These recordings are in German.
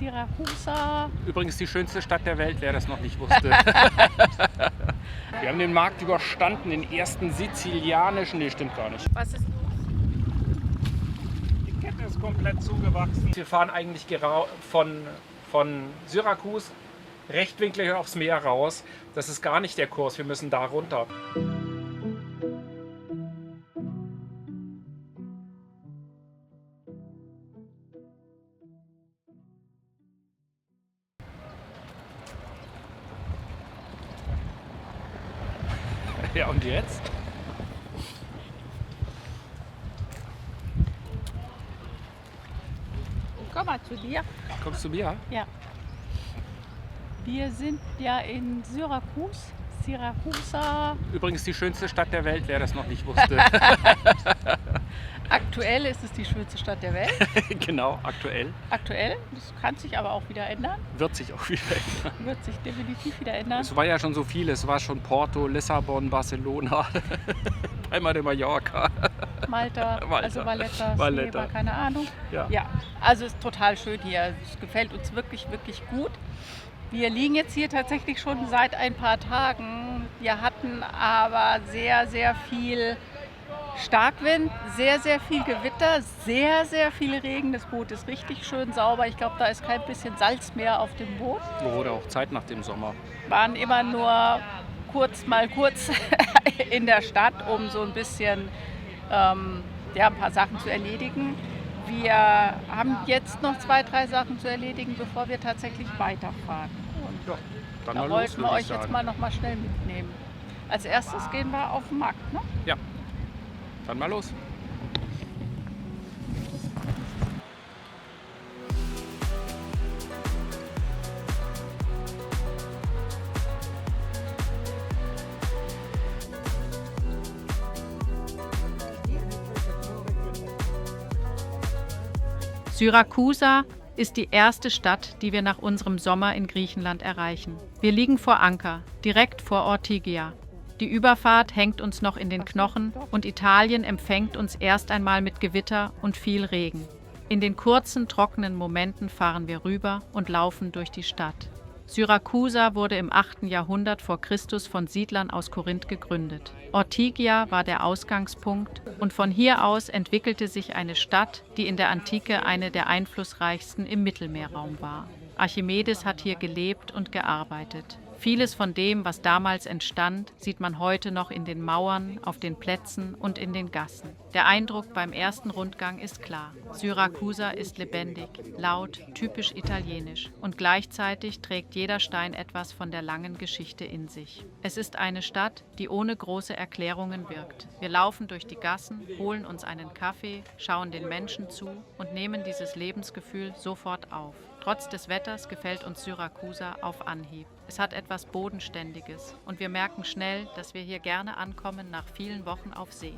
Siracusa. Übrigens die schönste Stadt der Welt, wer das noch nicht wusste. Wir haben den Markt überstanden, den ersten sizilianischen, nee, stimmt gar nicht. Was ist Die Kette ist komplett zugewachsen. Wir fahren eigentlich von Syrakus rechtwinklig aufs Meer raus. Das ist gar nicht der Kurs, wir müssen da runter. Ja, und jetzt? Komm mal zu dir. Kommst du mir? Ja. Wir sind ja in Siracusa. Übrigens die schönste Stadt der Welt, wer das noch nicht wusste. Aktuell ist es die schönste Stadt der Welt. Genau, aktuell. Aktuell, das kann sich aber auch wieder ändern. Wird sich auch wieder ändern. Wird sich definitiv wieder ändern. Es war ja schon so viel. Es war schon Porto, Lissabon, Barcelona, Palma de Mallorca. Malta, also Valletta, Ceuta, keine Ahnung. Ja. Also es ist total schön hier. Es gefällt uns wirklich, wirklich gut. Wir liegen jetzt hier tatsächlich schon seit ein paar Tagen. Wir hatten aber sehr, sehr viel Starkwind, sehr, sehr viel Gewitter, sehr, sehr viel Regen. Das Boot ist richtig schön sauber. Ich glaube, da ist kein bisschen Salz mehr auf dem Boot. Wurde auch Zeit nach dem Sommer. Waren immer nur kurz in der Stadt, um so ein bisschen ein paar Sachen zu erledigen. Wir haben jetzt noch 2, 3 Sachen zu erledigen, bevor wir tatsächlich weiterfahren. Und Ja, dann da mal wollten wir los, euch jetzt mal noch mal schnell mitnehmen. Als erstes gehen wir auf den Markt, ne? Ja, dann mal los. Syrakusa ist die erste Stadt, die wir nach unserem Sommer in Griechenland erreichen. Wir liegen vor Anker, direkt vor Ortygia. Die Überfahrt hängt uns noch in den Knochen und Italien empfängt uns erst einmal mit Gewitter und viel Regen. In den kurzen, trockenen Momenten fahren wir rüber und laufen durch die Stadt. Syrakusa wurde im 8. Jahrhundert vor Christus von Siedlern aus Korinth gegründet. Ortygia war der Ausgangspunkt und von hier aus entwickelte sich eine Stadt, die in der Antike eine der einflussreichsten im Mittelmeerraum war. Archimedes hat hier gelebt und gearbeitet. Vieles von dem, was damals entstand, sieht man heute noch in den Mauern, auf den Plätzen und in den Gassen. Der Eindruck beim ersten Rundgang ist klar. Syrakusa ist lebendig, laut, typisch italienisch und gleichzeitig trägt jeder Stein etwas von der langen Geschichte in sich. Es ist eine Stadt, die ohne große Erklärungen wirkt. Wir laufen durch die Gassen, holen uns einen Kaffee, schauen den Menschen zu und nehmen dieses Lebensgefühl sofort auf. Trotz des Wetters gefällt uns Syrakusa auf Anhieb. Es hat etwas Bodenständiges und wir merken schnell, dass wir hier gerne ankommen nach vielen Wochen auf See.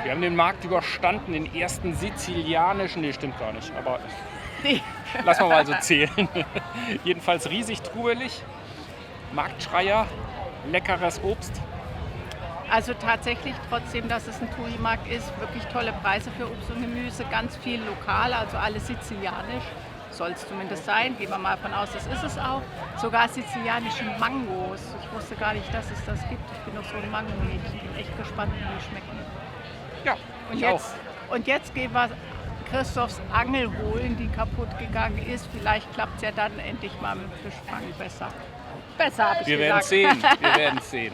Wir haben den Markt überstanden, den ersten sizilianischen, nee, stimmt gar nicht, aber lass mal so zählen. Jedenfalls riesig trubelig, Marktschreier, leckeres Obst. Also tatsächlich, trotzdem, dass es ein Touri-Markt ist, wirklich tolle Preise für Obst und Gemüse, ganz viel lokal, also alles sizilianisch. Soll es zumindest sein, gehen wir mal davon aus, das ist es auch. Sogar sizilianische Mangos. Ich wusste gar nicht, dass es das gibt. Ich bin noch so ein Mango-Mädchen. Ich bin echt gespannt, wie die schmecken. Ja, Und jetzt gehen wir Christophs Angel holen, die kaputt gegangen ist. Vielleicht klappt es ja dann endlich mal mit dem Fischfang besser. Besser, habe ich Wir gesagt. Wir werden es sehen.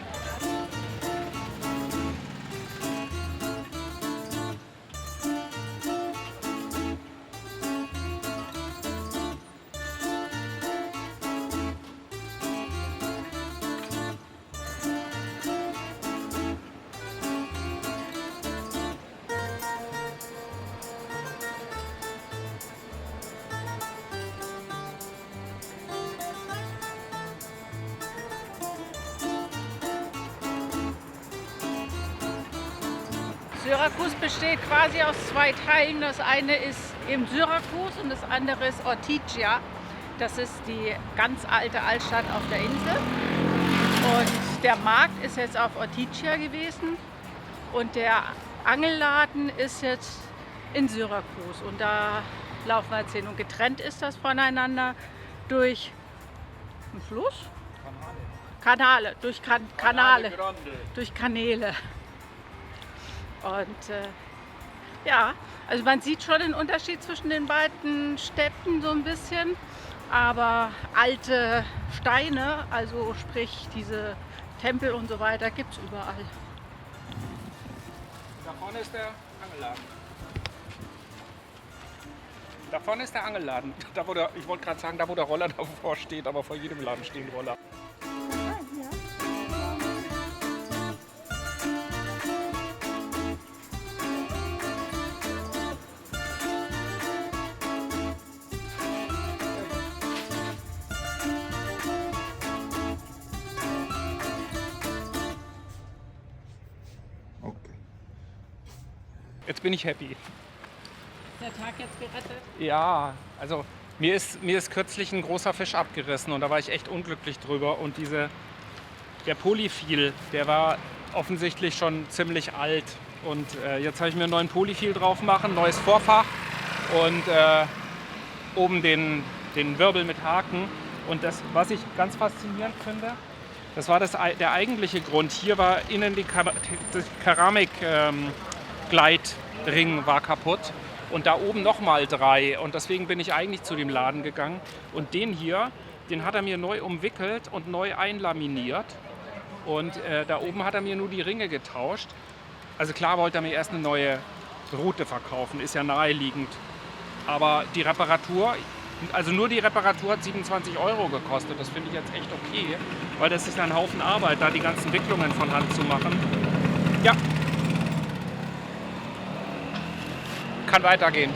Syrakus besteht quasi aus zwei Teilen. Das eine ist eben Syrakus und das andere ist Ortygia. Das ist die ganz alte Altstadt auf der Insel. Und der Markt ist jetzt auf Ortygia gewesen und der Angelladen ist jetzt in Syrakus. Und da laufen wir jetzt hin. Und getrennt ist das voneinander durch einen Fluss? Kanäle, durch Kanäle, durch Kanäle. Und ja, also man sieht schon den Unterschied zwischen den beiden Städten so ein bisschen, aber alte Steine, also sprich diese Tempel und so weiter, gibt es überall. Da vorne ist der Angelladen. Da vorne ist der Angelladen. Da wo ich wollte gerade sagen, da wo der Roller davor steht, aber vor jedem Laden stehen Roller. Jetzt bin ich happy. Ist der Tag jetzt gerettet? Ja, also mir ist kürzlich ein großer Fisch abgerissen und da war ich echt unglücklich drüber. Und der Polyfil, der war offensichtlich schon ziemlich alt. Und jetzt habe ich mir einen neuen Polyfil drauf machen, neues Vorfach und oben den Wirbel mit Haken. Und das, was ich ganz faszinierend finde, das war der eigentliche Grund. Hier war innen die Keramik Gleitring war kaputt und da oben nochmal 3 und deswegen bin ich eigentlich zu dem Laden gegangen und den hier, den hat er mir neu umwickelt und neu einlaminiert und da oben hat er mir nur die Ringe getauscht. Also klar wollte er mir erst eine neue Rute verkaufen, ist ja naheliegend, aber die Reparatur, also nur die Reparatur hat 27 € gekostet, das finde ich jetzt echt okay, weil das ist ein Haufen Arbeit, da die ganzen Wicklungen von Hand zu machen. Ja. Kann weitergehen.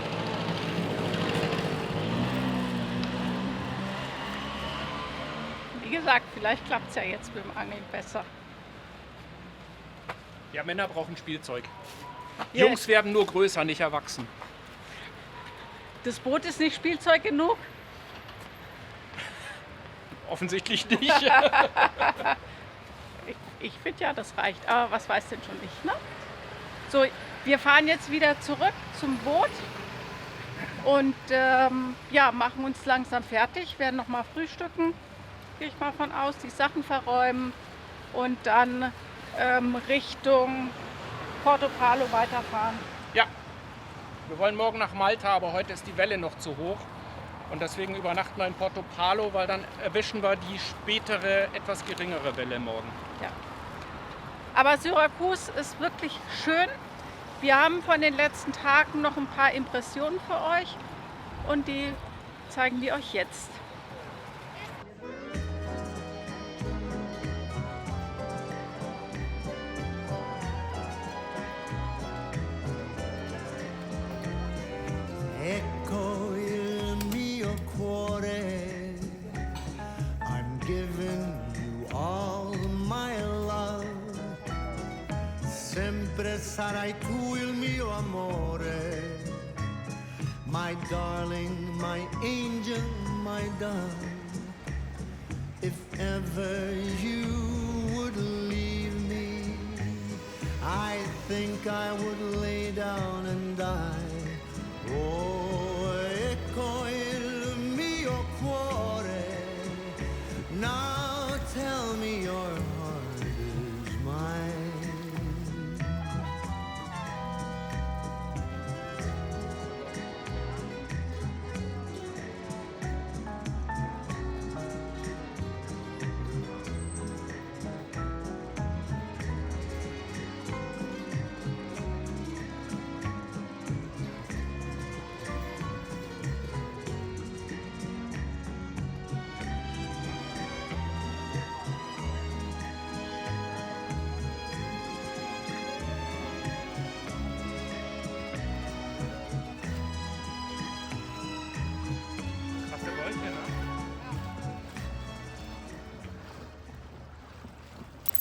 Wie gesagt, vielleicht klappt es ja jetzt mit dem Angeln besser. Ja, Männer brauchen Spielzeug. Ja. Jungs werden nur größer, nicht erwachsen. Das Boot ist nicht Spielzeug genug? Offensichtlich nicht. Ich finde ja, das reicht. Aber was weiß denn schon ich, ne? So, wir fahren jetzt wieder zurück zum Boot und ja, machen uns langsam fertig, werden noch mal frühstücken, gehe ich mal von aus, die Sachen verräumen und dann Richtung Porto Palo weiterfahren. Ja, wir wollen morgen nach Malta, aber heute ist die Welle noch zu hoch und deswegen übernachten wir in Porto Palo, weil dann erwischen wir die spätere, etwas geringere Welle morgen. Ja. Aber Syrakus ist wirklich schön. Wir haben von den letzten Tagen noch ein paar Impressionen für euch und die zeigen wir euch jetzt. Ecco il mio cuore, I'm giving you all my love. Sempre sarai tu il mio amore, my darling, my angel, my dove. If ever you would leave me, I think I would lay down and die. Oh, ecco il mio cuore, now tell me your heart is mine.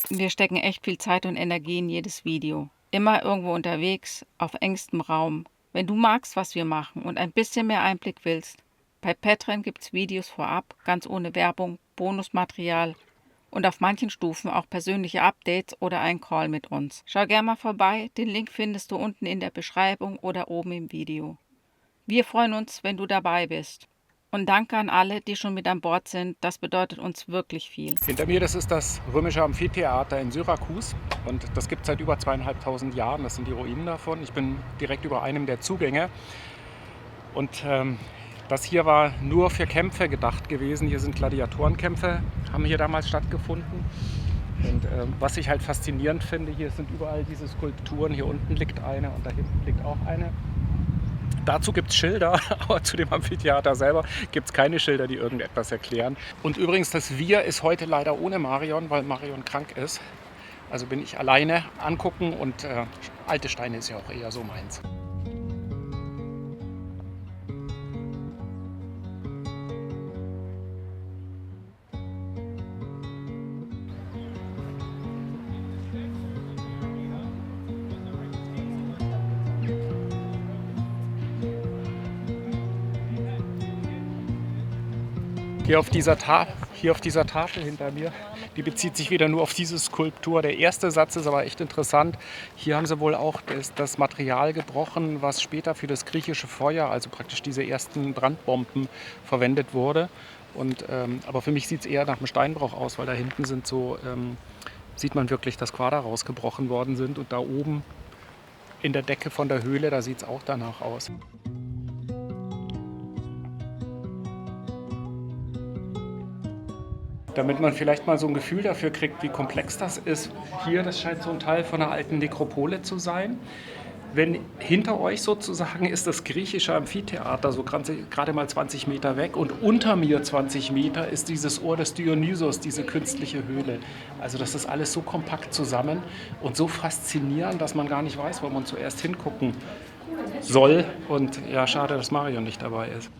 Wir stecken echt viel Zeit und Energie in jedes Video. immer irgendwo unterwegs, auf engstem Raum. Wenn du magst, was wir machen und ein bisschen mehr Einblick willst, bei Patreon gibt es Videos vorab, ganz ohne Werbung, Bonusmaterial und auf manchen Stufen auch persönliche Updates oder ein Call mit uns. Schau gerne mal vorbei, den Link findest du unten in der Beschreibung oder oben im Video. Wir freuen uns, wenn du dabei bist. Und danke an alle, die schon mit an Bord sind, das bedeutet uns wirklich viel. Hinter mir, das ist das römische Amphitheater in Syrakus und das gibt es seit über 2500 Jahren, das sind die Ruinen davon. Ich bin direkt über einem der Zugänge und das hier war nur für Kämpfe gedacht gewesen. Hier sind Gladiatorenkämpfe, haben hier damals stattgefunden. Und was ich halt faszinierend finde, hier sind überall diese Skulpturen. Hier unten liegt eine und da hinten liegt auch eine. Dazu gibt es Schilder, aber zu dem Amphitheater selber gibt es keine Schilder, die irgendetwas erklären. Und übrigens, das Wir ist heute leider ohne Marion, weil Marion krank ist. Also bin ich alleine angucken und alte Steine ist ja auch eher so meins. Hier auf dieser Tafel hinter mir, die bezieht sich wieder nur auf diese Skulptur. Der erste Satz ist aber echt interessant. Hier haben sie wohl auch das Material gebrochen, was später für das griechische Feuer, also praktisch diese ersten Brandbomben, verwendet wurde. Aber für mich sieht es eher nach einem Steinbruch aus, weil da hinten sieht man wirklich, dass Quader rausgebrochen worden sind. Und da oben in der Decke von der Höhle, da sieht es auch danach aus. Damit man vielleicht mal so ein Gefühl dafür kriegt, wie komplex das ist. Hier, das scheint so ein Teil von einer alten Nekropole zu sein. Wenn hinter euch sozusagen ist das griechische Amphitheater, so gerade mal 20 Meter weg, und unter mir 20 Meter ist dieses Ohr des Dionysos, diese künstliche Höhle. Also das ist alles so kompakt zusammen und so faszinierend, dass man gar nicht weiß, wo man zuerst hingucken soll. Und ja, schade, dass Marion nicht dabei ist.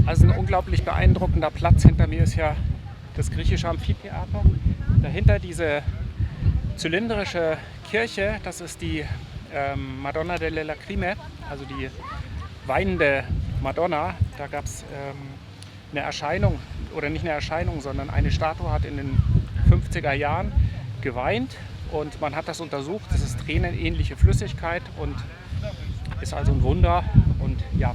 Also ein unglaublich beeindruckender Platz. Hinter mir ist ja das griechische Amphitheater. Dahinter diese zylindrische Kirche, das ist die Madonna delle Lacrime, also die weinende Madonna. Da gab es eine Erscheinung, oder nicht eine Erscheinung, sondern eine Statue hat in den 50er Jahren geweint und man hat das untersucht. Das ist tränenähnliche Flüssigkeit und ist also ein Wunder. Und ja,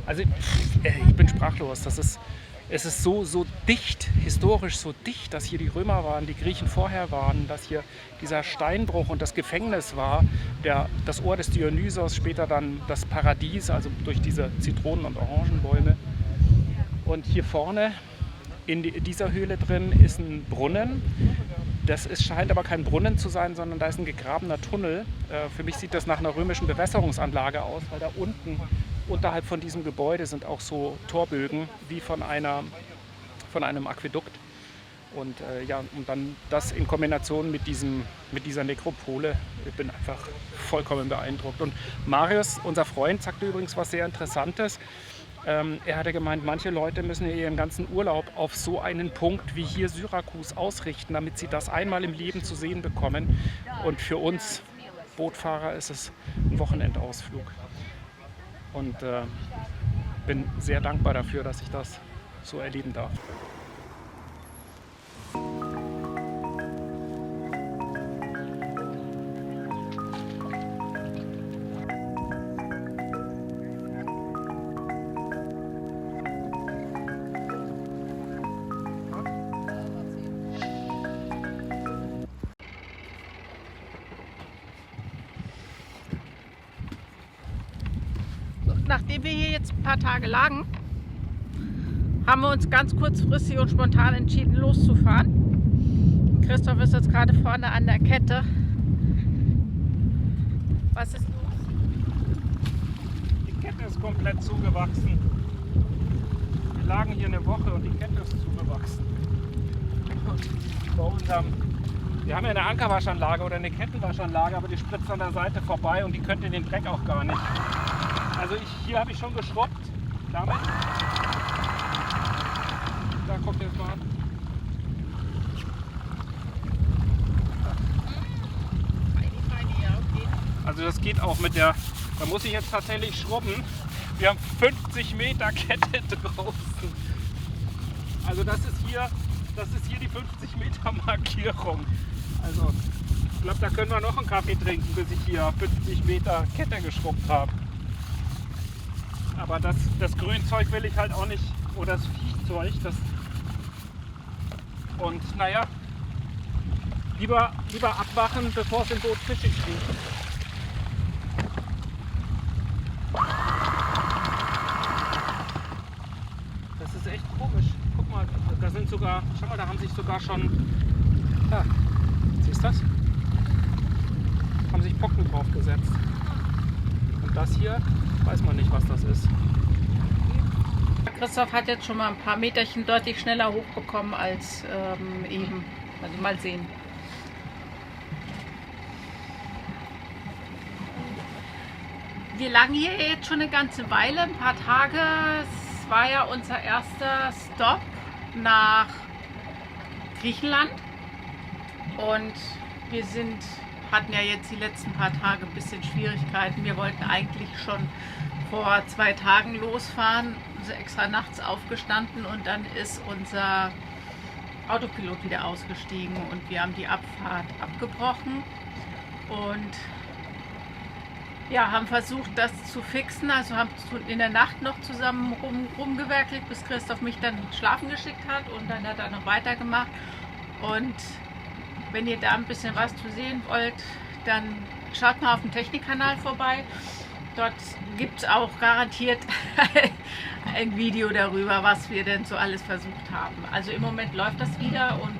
also ich bin sprachlos. Es ist so dicht, historisch so dicht, dass hier die Römer waren, die Griechen vorher waren, dass hier dieser Steinbruch und das Gefängnis war, das Ohr des Dionysos, später dann das Paradies, also durch diese Zitronen- und Orangenbäume. Und hier vorne in dieser Höhle drin ist ein Brunnen. Scheint aber kein Brunnen zu sein, sondern da ist ein gegrabener Tunnel. Für mich sieht das nach einer römischen Bewässerungsanlage aus, weil da unten unterhalb von diesem Gebäude sind auch so Torbögen wie von einem Aquädukt. Und dann das in Kombination mit dieser Nekropole, ich bin einfach vollkommen beeindruckt. Und Marius, unser Freund, sagte übrigens was sehr Interessantes. Er hatte gemeint, manche Leute müssen ihren ganzen Urlaub auf so einen Punkt wie hier Syrakus ausrichten, damit sie das einmal im Leben zu sehen bekommen. Und für uns Bootfahrer ist es ein Wochenendausflug. Und bin sehr dankbar dafür, dass ich das so erleben darf. nachdem wir hier jetzt ein paar Tage lagen, haben wir uns ganz kurzfristig und spontan entschieden, loszufahren. Christoph ist jetzt gerade vorne an der Kette. Was ist los? Die Kette ist komplett zugewachsen. Wir lagen hier eine Woche und die Kette ist zugewachsen. Wir haben ja eine Ankerwaschanlage oder eine Kettenwaschanlage, aber die spritzt an der Seite vorbei und die könnte den Dreck auch gar nicht. Also hier habe ich schon geschrubbt. Damit. Da guckt ihr es mal an. Also das geht auch mit der, da muss ich jetzt tatsächlich schrubben. Wir haben 50 Meter Kette draußen. Also das ist hier die 50 Meter Markierung. Also ich glaube, da können wir noch einen Kaffee trinken, bis ich hier 50 Meter Kette geschrubbt habe. Aber das Grünzeug will ich halt auch nicht, oder das Viehzeug, das. Und naja, lieber abwachen, bevor es im Boot fischig steht. Das ist echt komisch. Guck mal, da sind sogar, schau mal, da haben sich sogar schon, ja, siehst du das? Haben sich Pocken drauf gesetzt. Und das hier, weiß man nicht, was das ist. Christoph hat jetzt schon mal ein paar Meterchen deutlich schneller hochbekommen als eben. Also mal sehen. Wir lagen hier jetzt schon eine ganze Weile, ein paar Tage. Es war ja unser erster Stop nach Griechenland. Und wir hatten ja jetzt die letzten paar Tage ein bisschen Schwierigkeiten. Wir wollten eigentlich schon vor 2 Tagen losfahren, sind extra nachts aufgestanden und dann ist unser Autopilot wieder ausgestiegen und wir haben die Abfahrt abgebrochen und ja, haben versucht, das zu fixen. Also haben in der Nacht noch zusammen rumgewerkelt, bis Christoph mich dann schlafen geschickt hat und dann hat er noch weitergemacht. Und wenn ihr da ein bisschen was zu sehen wollt, dann schaut mal auf dem Technikkanal vorbei. Dort gibt es auch garantiert ein Video darüber, was wir denn so alles versucht haben. Also im Moment läuft das wieder und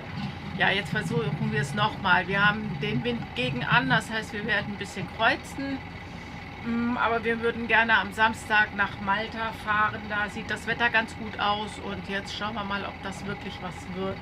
ja, jetzt versuchen wir es nochmal. Wir haben den Wind gegen an, das heißt, wir werden ein bisschen kreuzen. Aber wir würden gerne am Samstag nach Malta fahren. Da sieht das Wetter ganz gut aus und jetzt schauen wir mal, ob das wirklich was wird.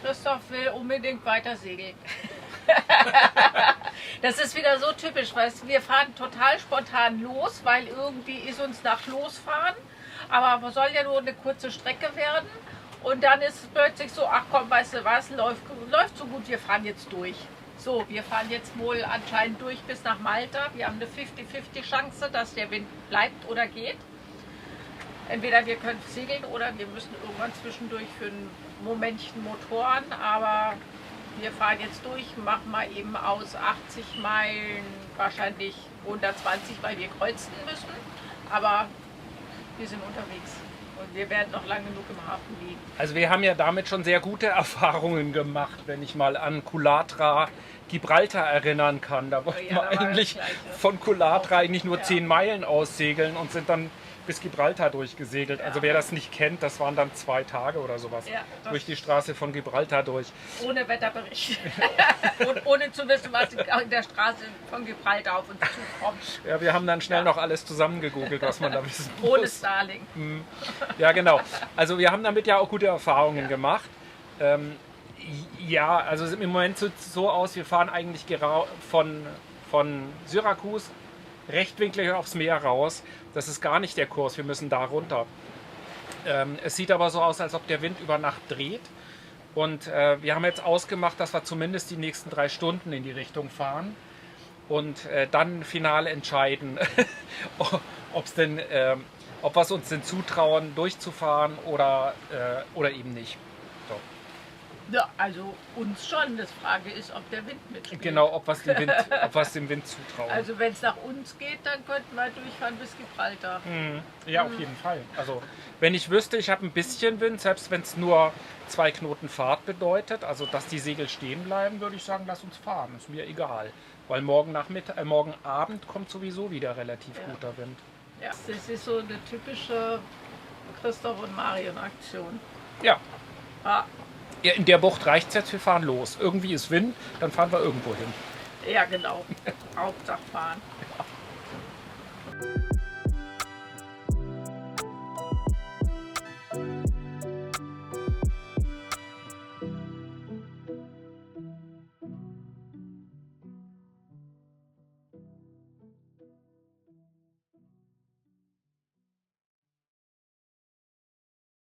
Christoph will unbedingt weiter segeln. Das ist wieder so typisch, weil wir fahren total spontan los, weil irgendwie ist uns nach Losfahren, aber soll ja nur eine kurze Strecke werden. Und dann ist es plötzlich so, ach komm, weißt du was, läuft so gut, wir fahren jetzt durch. So, wir fahren jetzt wohl anscheinend durch bis nach Malta. Wir haben eine 50-50 Chance, dass der Wind bleibt oder geht. Entweder wir können segeln oder wir müssen irgendwann zwischendurch für ein Momentchen Motoren, aber wir fahren jetzt durch, machen mal eben aus 80 Meilen wahrscheinlich 120, weil wir kreuzen müssen, aber wir sind unterwegs und wir werden noch lange genug im Hafen liegen. Also wir haben ja damit schon sehr gute Erfahrungen gemacht, wenn ich mal an Kulatra Gibraltar erinnern kann. Da wollten Ja, wir da war das eigentlich Gleiche. von Coulatra eigentlich nur Ja. 10 Meilen aussegeln und sind dann bis Gibraltar durchgesegelt. Also wer das nicht kennt, das waren dann 2 Tage oder sowas. Ja, das- Durch die Straße von Gibraltar durch. Ohne Wetterbericht. Und ohne zu wissen, was in der Straße von Gibraltar auf uns zukommt. Ja, wir haben dann schnell noch alles zusammengegoogelt, was man da wissen Ohne muss. Starlink. Ja, genau. Also wir haben damit ja auch gute Erfahrungen gemacht. Ja, also im Moment sieht es so aus, wir fahren eigentlich von Syrakus rechtwinklig aufs Meer raus. Das ist gar nicht der Kurs, wir müssen da runter. Es sieht aber so aus, als ob der Wind über Nacht dreht. Und wir haben jetzt ausgemacht, dass wir zumindest die nächsten 3 Stunden in die Richtung fahren. Und dann final entscheiden, ob wir es uns denn zutrauen, durchzufahren oder eben nicht. So. Ja, also uns schon. Das Frage ist, ob der Wind mitspielt. Genau, ob wir es dem Wind zutrauen. Also wenn es nach uns geht, dann könnten wir durchfahren bis Gibraltar. Ja, auf jeden Fall. Also wenn ich wüsste, ich habe ein bisschen Wind, selbst wenn es nur 2 Knoten Fahrt bedeutet, also dass die Segel stehen bleiben, würde ich sagen, lass uns fahren. Ist mir egal. Weil morgen Abend kommt sowieso wieder relativ guter Wind. Ja, das ist so eine typische Christoph und Marion-Aktion. Ja. Ah, Ja, in der Bucht reicht es jetzt, wir fahren los. Irgendwie ist Wind, dann fahren wir irgendwo hin. ja, genau. Hauptsache fahren.